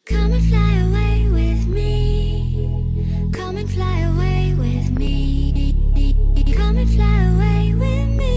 Come and fly away with me. Come and fly away with me. Come and fly away with me.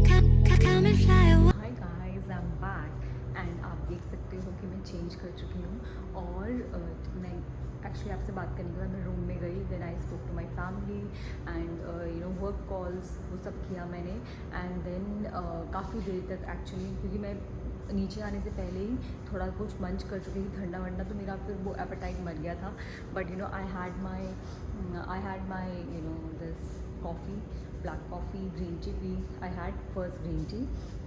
Come and fly away. Hi guys, I am back and आप देख सकते हो कि मैं change कर चुकी हूँ और मैं एक्चुअली आपसे बात करने के बाद मैं रूम में गई, then I spoke to my family and work calls वो सब किया मैंने एंड देन काफ़ी देर तक एक्चुअली, क्योंकि मैं नीचे आने से पहले ही थोड़ा कुछ मंच कर चुकी थी ठंडा वंडा, तो मेरा फिर वो एपेटाइट मर गया था। But I had my this coffee, black coffee, green tea पी। I had first green tea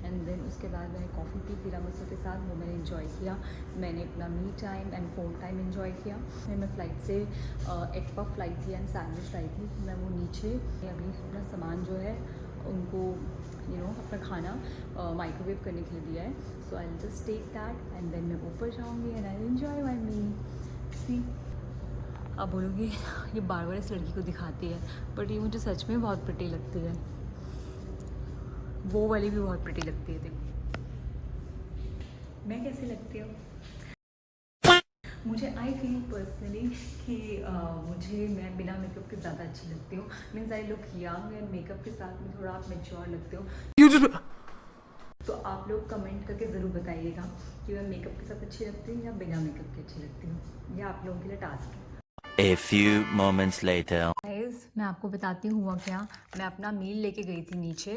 and then उसके बाद मैंने कॉफ़ी पी तिरामिसू के साथ, वो मैंने इन्जॉय किया। मैंने अपना me time and phone time enjoy किया। फिर मैं फ़्लाइट से एग पफ लाई थी एंड सैंडविच लाई थी। मैं वो नीचे अभी अपना सामान जो है उनको अपना खाना माइक्रोवेव करने के लिए दिया है, so I will just take that and then मैं ऊपर जाऊँगी and I will enjoy my me. See, आप बोलोगे ये बार बार इस लड़की को दिखाती है, बट ये मुझे सच में बहुत प्रिटी लगती है। वो वाली भी बहुत प्रिटी लगती है। देखो मैं कैसी लगती हूँ। मुझे आई फील पर्सनली कि मैं बिना मेकअप के ज़्यादा अच्छी लगती हूँ। Means I look young and makeup के साथ में थोड़ा आप मेच्योर लगते हो। तो आप लोग कमेंट करके ज़रूर बताइएगा कि मैं मेकअप के साथ अच्छी लगती हूँ या बिना मेकअप के अच्छी लगती हूँ। यह आप लोगों के लिए टास्क है। A few moments later. Guys, मैं आपको बताती हूँ हुआ क्या। मैं अपना मील लेके गई थी नीचे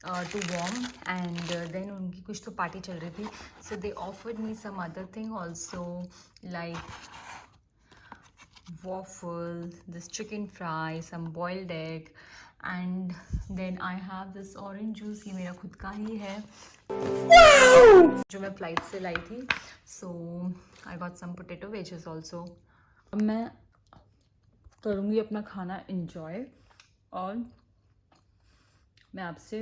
टू वॉर्म एंड देन उनकी कुछ तो पार्टी चल रही थी, so they offered me some other thing also, like waffle, this chicken fry, some boiled egg and then I have this orange juice। ये मेरा खुद का ही है जो मैं फ्लाइट से लाई थी। So I got some potato wedges also। अब मैं करूँगी अपना खाना enjoy और मैं आपसे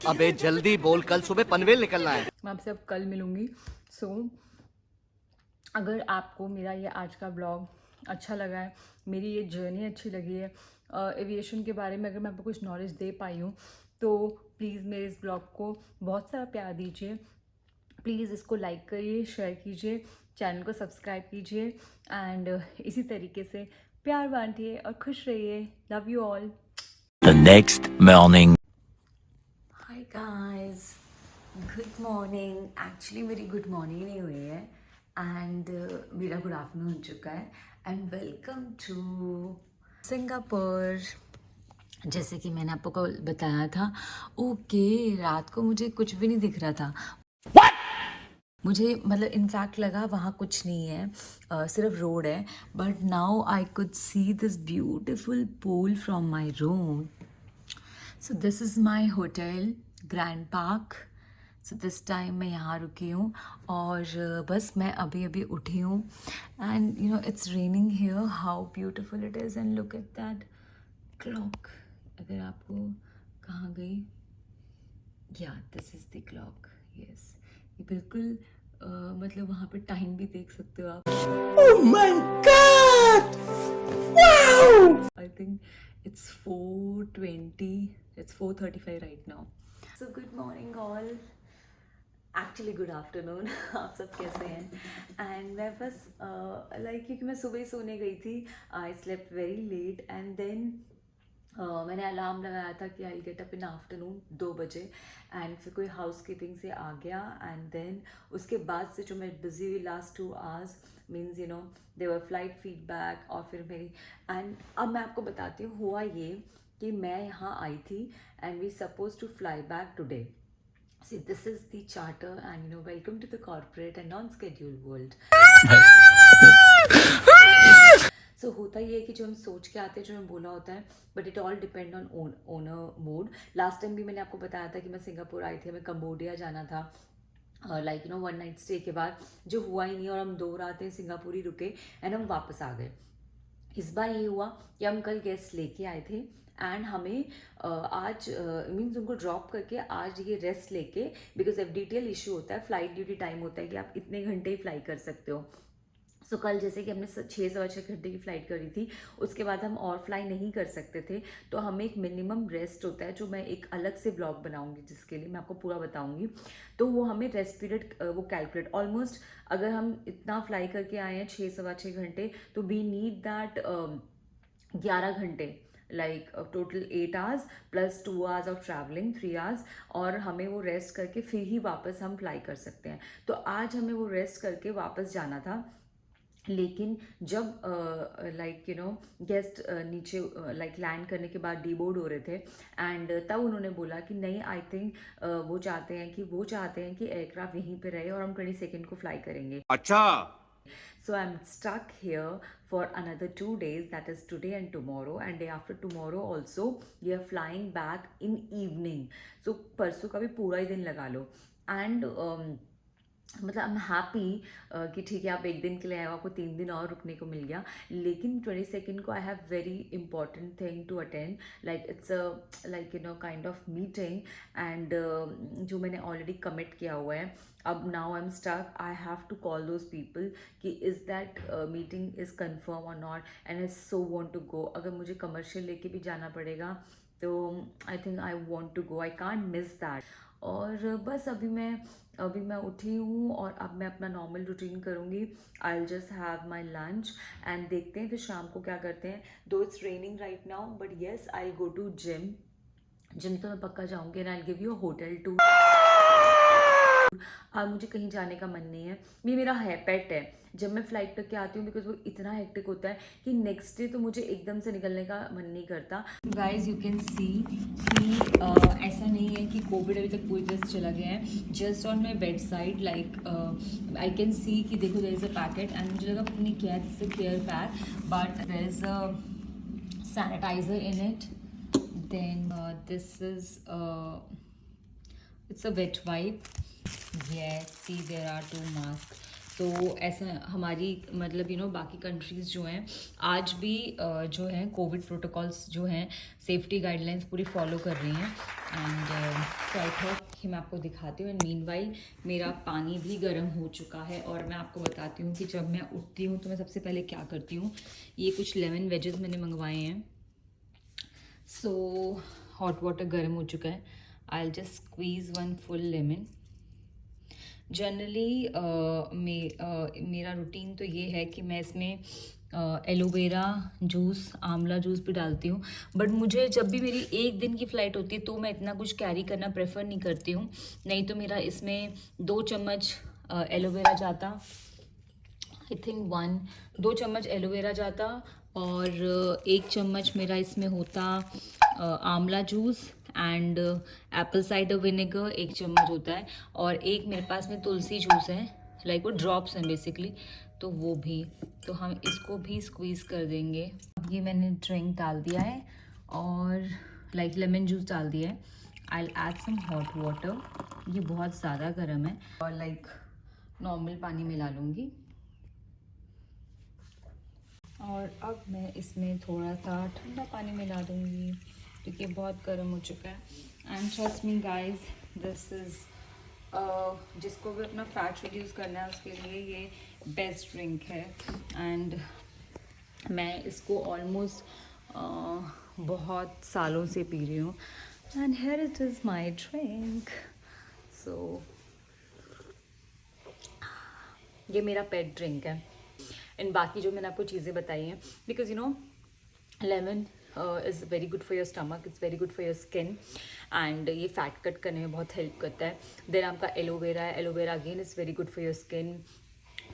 अबे जल्दी बोल, कल सुबह पनवेल निकलना है। मैं आपसे अब कल मिलूँगी। सो अगर आपको मेरा ये आज का ब्लॉग अच्छा लगा है, मेरी ये जर्नी अच्छी लगी है एविएशन के बारे में, अगर मैं आपको कुछ नॉलेज दे पाई हूँ, तो प्लीज़ मेरे इस ब्लॉग को बहुत सारा प्यार दीजिए। प्लीज़ इसको लाइक करिए, शेयर कीजिए, चैनल को सब्सक्राइब कीजिए एंड इसी तरीके से प्यार बांटिए और खुश रहिए। Love you all. The next morning. Hi guys, good morning. Actually मेरी गुड मॉर्निंग नहीं हुई है एंड मेरा गुड आफ्टरनून हो चुका है एंड वेलकम टू सिंगापुर। जैसे कि मैंने आपको कल बताया था, ओके रात को मुझे कुछ भी नहीं दिख रहा था। मुझे मतलब इनफैक्ट लगा वहाँ कुछ नहीं है, सिर्फ रोड है, but now I could see this beautiful pool from my room. So this is my hotel grand park. So this time मैं यहाँ रुकी हूँ और बस मैं अभी अभी उठी हूँ and it's raining here. How beautiful it is and look at that clock. अगर आपको कहाँ गई, या this is the clock. Yes, ये बिल्कुल मतलब वहाँ पे टाइम भी देख सकते हो आप। Oh my God! Wow! I think it's 4:20. It's 4:35 right now. So good morning all. Actually good afternoon। आप सब कैसे हैं? And मैं बस क्योंकि मैं सुबह ही सोने गई थी, I slept very late and then मैंने अलार्म लगाया था कि I get up in afternoon 2 बजे एंड फिर कोई हाउस कीपिंग से आ गया एंड देन उसके बाद से जो मैं बिजी हुई लास्ट 2 आवर्स, मीन्स देवर फ्लाइट फीडबैक और फिर मेरी एंड अब मैं आपको बताती हूँ हुआ ये कि मैं यहाँ आई थी and we suppose to fly back today. See, this is the charter and welcome to the corporate and non-scheduled world। सो होता ही है कि जो हम सोच के आते हैं, जो हमें बोला होता है, but it all depend on owner mood. Last time भी मैंने आपको बताया था कि मैं सिंगापुर आई थी, हमें कंबोडिया जाना था, वन नाइट स्टे के बाद, जो हुआ ही नहीं और हम 2 रातें सिंगापुर ही रुके एंड हम वापस आ गए। इस बार ये हुआ कि हम कल गेस्ट लेके आए थे एंड हमें आज मीन्स उनको ड्रॉप करके आज ये रेस्ट लेके, बिकॉज FDTL इशू होता है, फ्लाइट ड्यूटी टाइम होता है कि आप इतने घंटे ही फ्लाई कर सकते हो। सो कल जैसे कि हमने 6 सवा 6 घंटे की फ़्लाइट करी थी, उसके बाद हम और फ्लाई नहीं कर सकते थे, तो हमें एक मिनिमम रेस्ट होता है जो मैं एक अलग से ब्लॉग बनाऊंगी, जिसके लिए मैं आपको पूरा बताऊंगी। तो वो हमें रेस्ट पीरियड वो कैलकुलेट ऑलमोस्ट, अगर हम इतना फ्लाई करके आए हैं 6 सवा 6 घंटे, तो वी नीड दैट 11 घंटे, like total 8 hours plus 2 hours of travelling 3 hours, और हमें वो रेस्ट करके फिर ही वापस हम फ्लाई कर सकते हैं। तो आज हमें वो रेस्ट करके वापस जाना था, लेकिन जब लाइक यू नो गेस्ट नीचे लाइक लैंड करने के बाद डीबोर्ड हो रहे थे, एंड तब उन्होंने बोला कि नहीं, आई थिंक वो चाहते हैं कि एयरक्राफ्ट यहीं पे रहे और हम 22 को फ्लाई करेंगे। अच्छा। So I'm stuck here for another 2 days, that is today and tomorrow, and day after tomorrow also we are flying back in evening. So परसों का भी पूरा ही दिन लगा लो, and मतलब आई एम हैप्पी कि ठीक है आप एक दिन के लिए आए हो, आपको 3 दिन और रुकने को मिल गया, लेकिन 22 को I have very important thing to attend, like it's like you know kind of meeting, and जो मैंने ऑलरेडी कमिट किया हुआ है। अब now I am stuck, I have to call those people कि is that meeting is confirm और not, and I so want to go. अगर मुझे कमर्शियल लेके भी जाना पड़ेगा तो I think I want to go, I can't miss that. और बस अभी मैं उठी हूँ और अब मैं अपना नॉर्मल रूटीन करूँगी। I will just have my lunch and देखते हैं फिर शाम को क्या करते हैं। Though it's raining right now, but yes I go to gym तो मैं पक्का जाऊँगी, and I give you a hotel too. आज मुझे कहीं जाने का मन नहीं है, ये मेरा है पेट है। जब मैं फ़्लाइट करके आती हूँ, बिकॉज वो इतना हेक्टिक होता है कि नेक्स्ट डे तो मुझे एकदम से निकलने का मन नहीं करता। गाइज यू कैन सी कि ऐसा नहीं है कि कोविड अभी तक पूरी तरह से चला गया है। Just on my bed side like I can see कि देखो there is a packet, and मुझे लगा पता नहीं क्या है, this is care pack, but there is a sanitiser in it, then this is its a wet wipe, yes see there are 2 masks। तो ऐसा हमारी मतलब यू नो बाकी कंट्रीज़ जो हैं आज भी जो है कोविड प्रोटोकॉल्स जो हैं, सेफ्टी गाइडलाइंस पूरी फॉलो कर रही हैं, एंड तो आई थॉट कि मैं आपको दिखाती हूँ। एंड मीनवाइल मेरा पानी भी गर्म हो चुका है, और मैं आपको बताती हूँ कि जब मैं उठती हूँ तो मैं सबसे पहले क्या करती हूँ। ये कुछ लेमन वेजेस मैंने मंगवाए हैं। सो हॉट वाटर गर्म हो चुका है, I will just squeeze 1 full lemon. Generally मेरा रूटीन तो ये है कि मैं इसमें एलोवेरा जूस, आंवला जूस भी डालती हूँ, बट मुझे जब भी मेरी एक दिन की फ़्लाइट होती है तो मैं इतना कुछ कैरी करना प्रेफर नहीं करती हूँ। नहीं तो मेरा इसमें 2 चम्मच एलोवेरा जाता, आई थिंक 2 चम्मच एलोवेरा जाता, और 1 चम्मच मेरा इसमें होता आंवला juice, and Apple cider vinegar 1 चम्मच होता है, और एक मेरे पास में तुलसी जूस है, लाइक वो ड्रॉप्स हैं बेसिकली, तो वो भी, तो हम इसको भी स्क्वीज़ कर देंगे। अब ये मैंने ड्रिंक डाल दिया है और लाइक लेमन जूस डाल दिया है। I will add some hot water, ये बहुत ज़्यादा गर्म है, और लाइक नॉर्मल पानी मिला लूँगी, और अब मैं इसमें थोड़ा सा ठंडा पानी मिला दूँगी क्योंकि बहुत गर्म हो चुका है। And trust me guys, this is जिसको भी अपना फैट रिड्यूस करना है उसके लिए ये बेस्ट ड्रिंक है, एंड मैं इसको ऑलमोस्ट बहुत सालों से पी रही हूँ, and here it is my drink. So ये मेरा पेट ड्रिंक है। एंड बाकी जो मैंने आपको चीज़ें बताई हैं, because you know lemon is very good for your stomach, it's very good for your skin, and ये फैट कट करने में बहुत हेल्प करता है। देन आपका एलोवेरा है, aloe vera again is very good for your skin,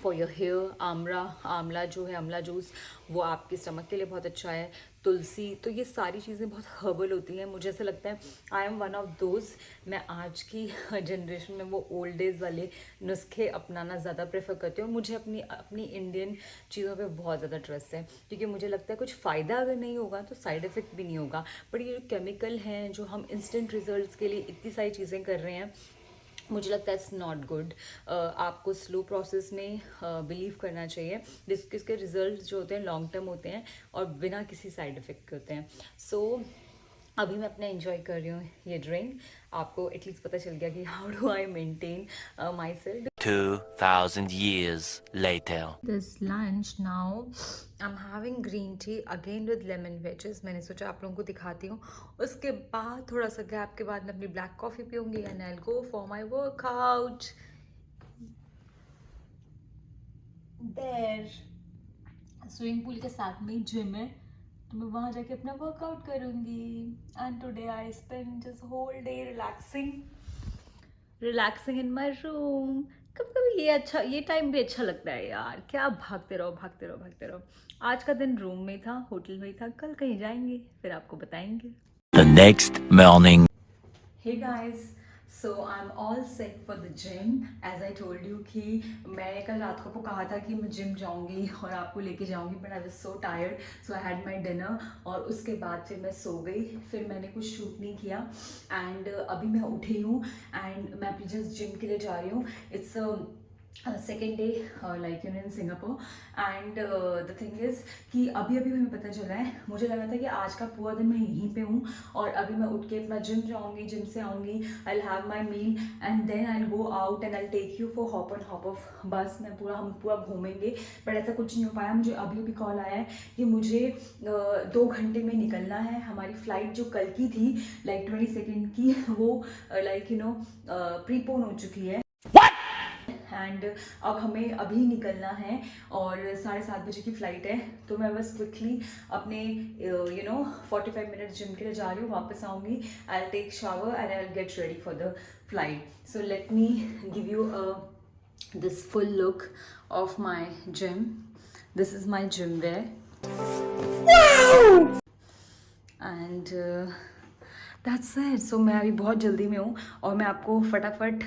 for your hair. आंवला जो है, आंवला जूस, वो आपके स्टमक के लिए बहुत अच्छा है। तुलसी, तो ये सारी चीज़ें बहुत हर्बल होती हैं। मुझे ऐसा लगता है I am one of those, मैं आज की जनरेशन में वो ओल्ड डेज़ वाले नुस्खे अपनाना ज़्यादा प्रेफर करती हूँ। मुझे अपनी इंडियन चीज़ों पे बहुत ज़्यादा ट्रस्ट है, क्योंकि मुझे लगता है कुछ फ़ायदा अगर नहीं होगा तो साइड इफ़ेक्ट भी नहीं होगा। बट ये जो केमिकल हैं, जो हम इंस्टेंट रिजल्ट्स के लिए इतनी सारी चीज़ें कर रहे हैं, मुझे लगता है इट्स नॉट गुड। आपको स्लो प्रोसेस में बिलीव करना चाहिए, जिसके रिजल्ट जो होते हैं लॉन्ग टर्म होते हैं और बिना किसी साइड इफ़ेक्ट के होते हैं। सो अभी मैं अपना एंजॉय कर रही हूँ ये ड्रिंक। आपको एटलीस्ट पता चल गया कि how do I maintain my self. 2,000 years later. This lunch now I'm having green tea again with lemon wedges. मैंने सोचा आप लोगों को दिखाती हूँ. उसके बाद थोड़ा सा गैप के बाद मैं अपनी ब्लैक कॉफ़ी पीऊँगी and I'll go for my workout. There. Swimming pool के साथ में जिम है तो मैं वहाँ जाके अपना वर्कआउट करूँगी. And today I spent this whole day relaxing in my room. कभी कभी ये टाइम भी अच्छा लगता है यार. क्या भागते रहो. आज का दिन रूम में था, होटल में था, कल कहीं जाएंगे फिर आपको बताएंगे. The next morning. Hey guys, so I'm all set for the gym. As I told you कि मैंने कल रात को आपको कहा था कि मैं जिम जाऊंगी और आपको लेके जाऊंगी, but I was so tired, so I had my dinner और उसके बाद फिर मैं सो गई. फिर मैंने कुछ शूट नहीं किया and अभी मैं उठी हूँ and मैं अभी जस्ट जिम के लिए जा रही हूँ. It's second day like in Singapore and the thing is कि अभी हमें पता चला है. मुझे लगा था कि आज का पूरा दिन मैं यहीं पे हूँ और अभी मैं उठ के अपना जिम जाऊँगी, जिम से आऊँगी, I'll have my meal and then I'll go out and I'll take you for hop on hop off. बस हम पूरा घूमेंगे, पर ऐसा कुछ नहीं हो पाया. मुझे अभी कॉल आया है कि मुझे 2 घंटे में निकलना है. हमारी फ़्लाइट जो कल की थी लाइक 22 की वो लाइक प्रीपोन हो चुकी है एंड अब हमें अभी निकलना है और 7:30 बजे की फ़्लाइट है. तो मैं बस क्विकली अपने 45 मिनट जिम के लिए जा रही हूँ. वापस आऊँगी, I will take shower and I will get ready for the flight. So let me give you this full look of my gym. This is my gym where and that's it. So मैं अभी बहुत जल्दी में हूँ और मैं आपको फटाफट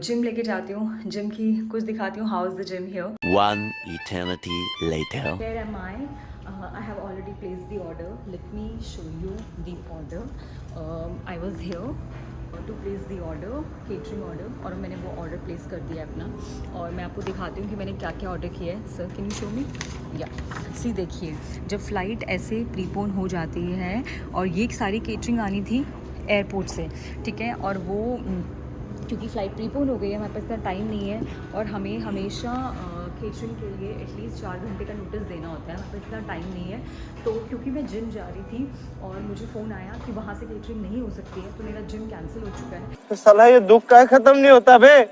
जिम लेके जाती हूँ, जिम की कुछ दिखाती हूँ. How is the gym here? 1 eternity later. Where am I? I have already placed the order. Let me show you the order. I was here to place the order, catering order, और मैंने वो order place कर दिया अपना. और मैं आपको दिखाती हूँ कि मैंने क्या क्या ऑर्डर किया है. सर कैन यू शो मी? या सी देखिए, जब फ़्लाइट ऐसे प्रीपोन हो जाती है और ये सारी केटरिंग आनी थी एयरपोर्ट से, ठीक है, और वो क्योंकि फ़्लाइट प्रीपोन हो गई है, हमारे पास इतना टाइम नहीं है और हमें हमेशा केटरिंग के लिए एटलीस्ट 4 घंटे का नोटिस देना होता है. हमारे पास इतना टाइम नहीं है. तो क्योंकि मैं जिम जा रही थी और मुझे फ़ोन आया कि वहाँ से केटरिंग नहीं हो सकती है, तो मेरा जिम कैंसिल हो चुका है. तो साला ये दुख का ख़त्म नहीं होता बे.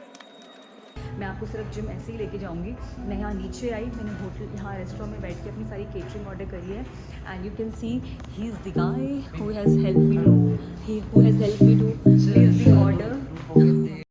मैं आपको सिर्फ जिम ऐसे ही लेके जाऊंगी. मैं यहाँ नीचे आई, मैंने होटल यहाँ रेस्टोरेंट में बैठ के अपनी सारी केटरिंग ऑर्डर करी है and you can see he is the guy who has help me to place the order.